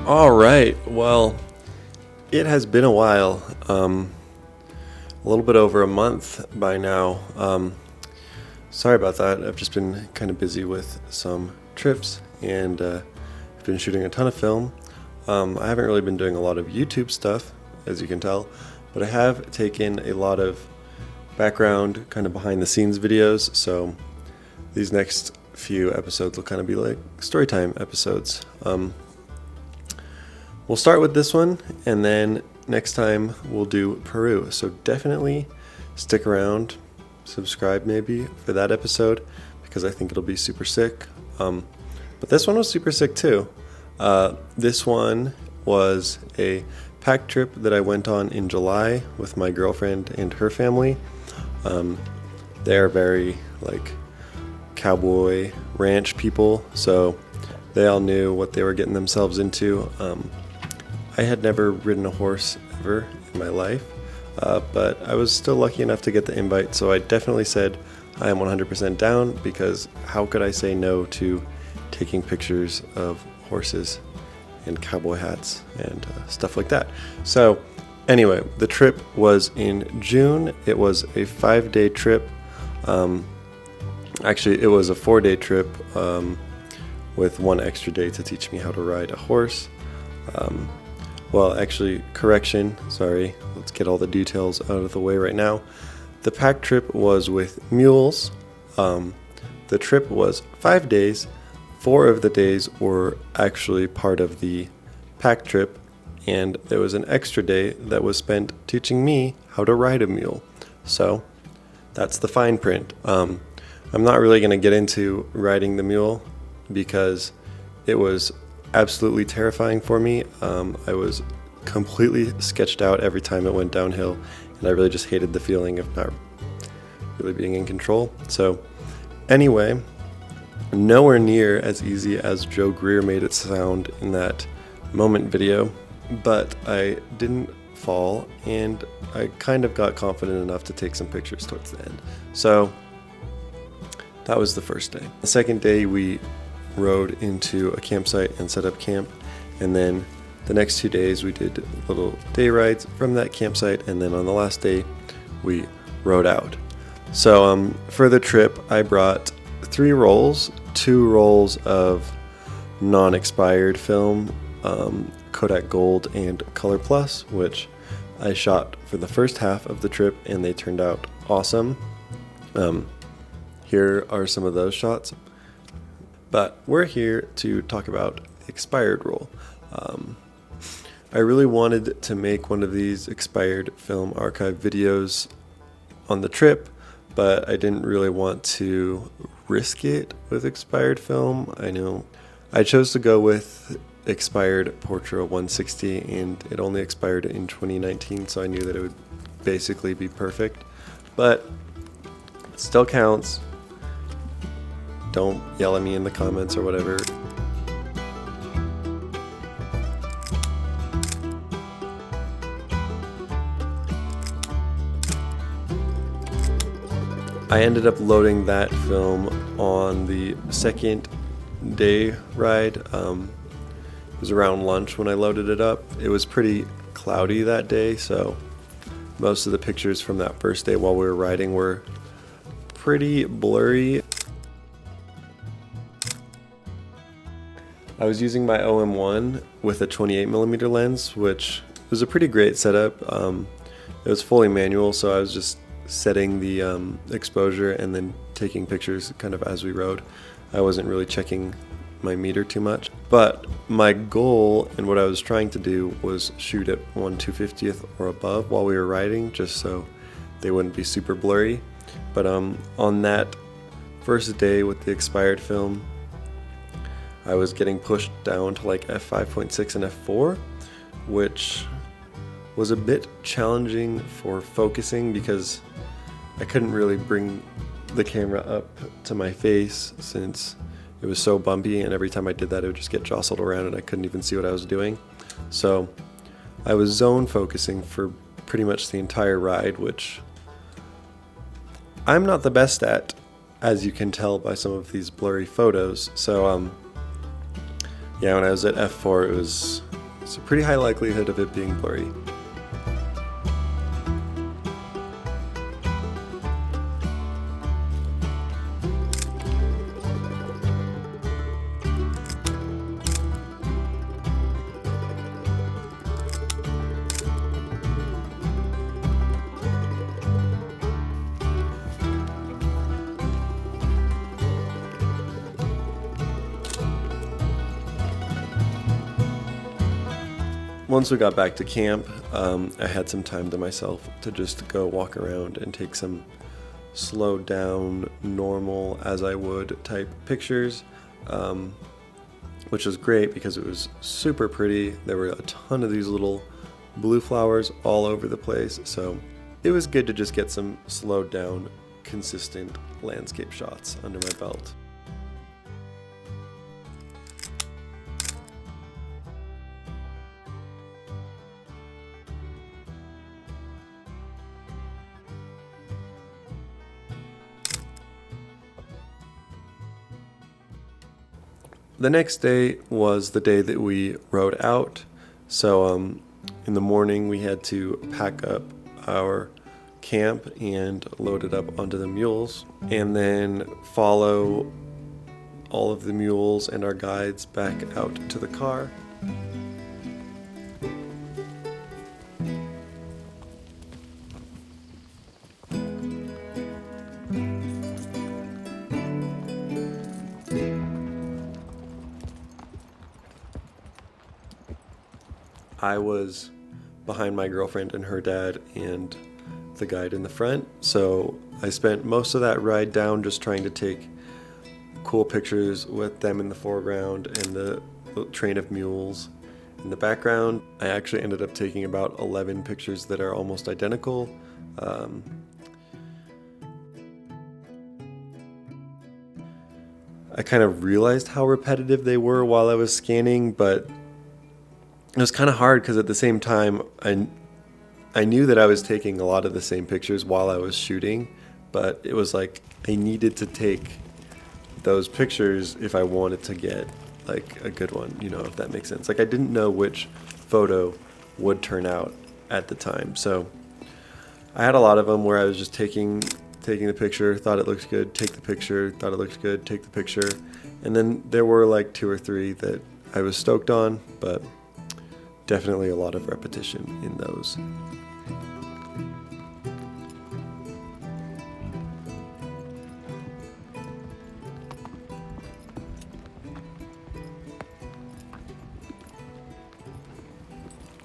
All right. Well, it has been a while. A little bit over a month by now. Sorry about that. I've just been kind of busy with some trips and I've been shooting a ton of film. I haven't really been doing a lot of YouTube stuff, as you can tell, but I have taken a lot of background, kind of behind the scenes videos. So these next few episodes will kind of be like storytime episodes. We'll start with this one, and then next time we'll do Peru. So definitely stick around, subscribe maybe for that episode, because I think it'll be super sick. But this one was super sick too. This one was a pack trip that I went on in July with my girlfriend and her family. They're very like cowboy ranch people, so they all knew what they were getting themselves into. I had never ridden a horse ever in my life, but I was still lucky enough to get the invite, so I definitely said I am 100% down, because how could I say no to taking pictures of horses and cowboy hats and stuff like that. So anyway, the trip was in June. It was a 5-day trip. Actually, it was a 4-day trip with one extra day to teach me how to ride a horse. Well, actually, correction, sorry. Let's get all the details out of the way right now. The pack trip was with mules. The trip was 5 days. 4 of the days were actually part of the pack trip, and there was an extra day that was spent teaching me how to ride a mule. So that's the fine print. I'm not really going to get into riding the mule because it was absolutely terrifying for me. I was completely sketched out every time it went downhill, and I really just hated the feeling of not really being in control. So anyway, nowhere near as easy as Joe Greer made it sound in that moment video, but I didn't fall, and I kind of got confident enough to take some pictures towards the end. So that was the first day. The second day we rode into a campsite and set up camp, and then the next 2 days we did little day rides from that campsite, and then on the last day we rode out. So for the trip I brought 3 rolls, 2 rolls of non-expired film, Kodak Gold and Color Plus, which I shot for the first half of the trip, and they turned out awesome. Here are some of those shots. But we're here to talk about expired roll. I really wanted to make one of these expired film archive videos on the trip, but I didn't really want to risk it with expired film. I know I chose to go with expired Portra 160, and it only expired in 2019, so I knew that it would basically be perfect. But it still counts. Don't yell at me in the comments or whatever. I ended up loading that film on the second day ride. It was around lunch when I loaded it up. It was pretty cloudy that day, so most of the pictures from that first day while we were riding were pretty blurry. I was using my OM-1 with a 28mm lens, which was a pretty great setup. It was fully manual, so I was just setting the exposure and then taking pictures kind of as we rode. I wasn't really checking my meter too much. But my goal and what I was trying to do was shoot at 1/250th or above while we were riding, just so they wouldn't be super blurry. But on that first day with the expired film, I was getting pushed down to like f5.6 and f4, which was a bit challenging for focusing because I couldn't really bring the camera up to my face since it was so bumpy, and every time I did that it would just get jostled around and I couldn't even see what I was doing. So I was zone focusing for pretty much the entire ride, which I'm not the best at, as you can tell by some of these blurry photos. So yeah, when I was at f4 it was So pretty high likelihood of it being blurry. Once we got back to camp, I had some time to myself to just go walk around and take some slowed down, normal, as I would type pictures, which was great because it was super pretty. There were a ton of these little blue flowers all over the place, so it was good to just get some slowed down, consistent landscape shots under my belt. The next day was the day that we rode out. So in the morning we had to pack up our camp and load it up onto the mules, and then follow all of the mules and our guides back out to the car. I was behind my girlfriend and her dad and the guide in the front, so I spent most of that ride down just trying to take cool pictures with them in the foreground and the train of mules in the background. I actually ended up taking about 11 pictures that are almost identical. I kind of realized how repetitive they were while I was scanning, but it was kind of hard because at the same time, I knew that I was taking a lot of the same pictures while I was shooting, but it was like I needed to take those pictures if I wanted to get like a good one, you know, if that makes sense. Like I didn't know which photo would turn out at the time. So I had a lot of them where I was just taking the picture, thought it looked good, take the picture, thought it looked good, take the picture. And then there were like 2 or 3 that I was stoked on, but definitely a lot of repetition in those.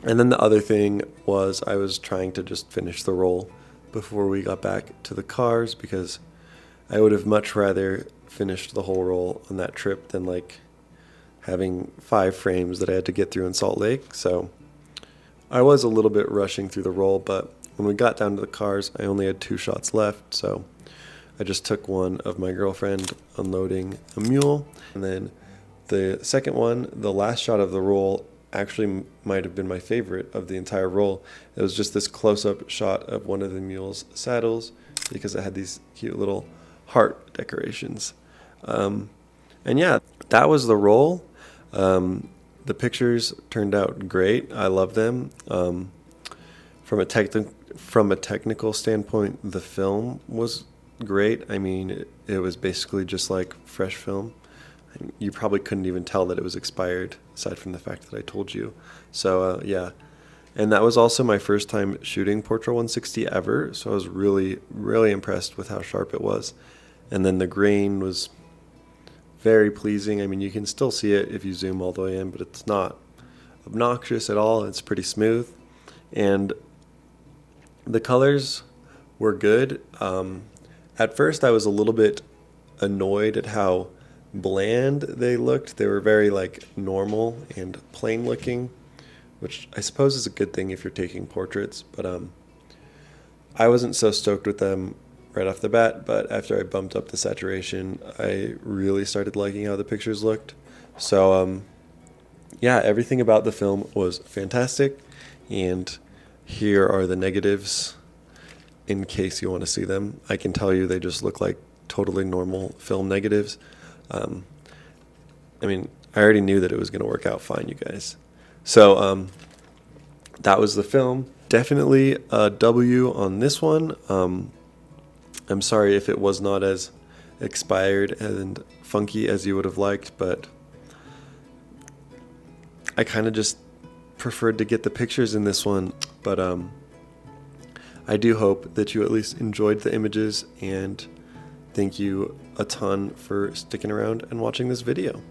And then the other thing was I was trying to just finish the roll before we got back to the cars, because I would have much rather finished the whole roll on that trip than like having 5 frames that I had to get through in Salt Lake. So I was a little bit rushing through the roll, but when we got down to the cars, I only had 2 shots left. So I just took one of my girlfriend unloading a mule. And then the second one, the last shot of the roll, actually might have been my favorite of the entire roll. It was just this close-up shot of one of the mule's saddles because it had these cute little heart decorations. And yeah, that was the roll. The pictures turned out great. I love them. From a technical standpoint, the film was great. I mean, it was basically just like fresh film. You probably couldn't even tell that it was expired, aside from the fact that I told you. So yeah, and that was also my first time shooting Portra 160 ever. So I was really, really impressed with how sharp it was. And then the grain was very pleasing. I mean, you can still see it if you zoom all the way in, but it's not obnoxious at all. It's pretty smooth. And the colors were good. At first, I was a little bit annoyed at how bland they looked. They were very like normal and plain looking, which I suppose is a good thing if you're taking portraits. But I wasn't so stoked with them right off the bat, but after I bumped up the saturation, I really started liking how the pictures looked. So yeah, everything about the film was fantastic, and here are the negatives in case you want to see them. I can tell you they just look like totally normal film negatives. I mean, I already knew that it was going to work out fine, you guys. So that was the film. Definitely a W on this one. I'm sorry if it was not as expired and funky as you would have liked, but I kind of just preferred to get the pictures in this one. But I do hope that you at least enjoyed the images, and thank you a ton for sticking around and watching this video.